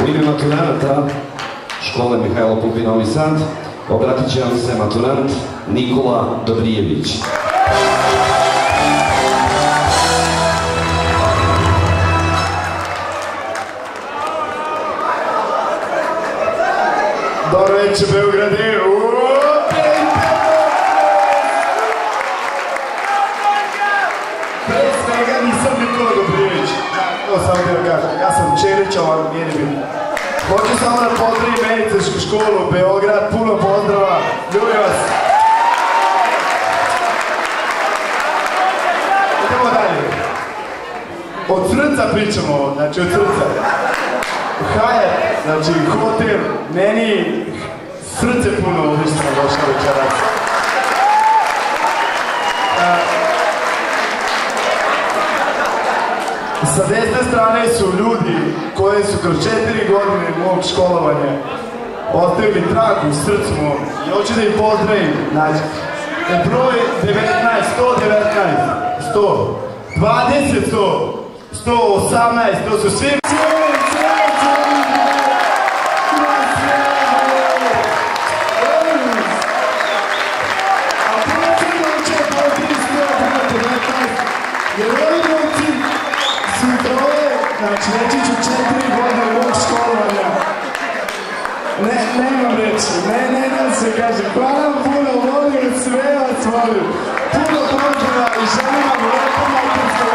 U ime maturanata škole Mihajlo Pupin Novi Sad obratit će vam se maturant Nikola Dobrijević. Dobro večer, Beograde! Pre svega nisam Nikola Dobrijević. To sam da kažem. Ja sam Čerić, ali nije ni bitno. Hoću samo da pozdravim medicinsku školu Beograd. Puno pozdrava. Ljubim vas. Idemo dalje. Od srca pričamo, znači od srca. Hajat, znači hotel, meni srce puno što sam došao večeras. Sa desne strane su ljudi koji su kroz 4 godine mog školovanja ostavili trag u srcu mom i hoću da ih pozdravim. Znači, broj 19, 119, 100, 20, 100, 118, to su svi... Jer ovi momci su znači reći ću 4 godine mog školovanja. Nemam reći, ne da se kaže. Hvala vam puno, volim sve vas volim. Puno pozdrava i želim vam lepo majkinsko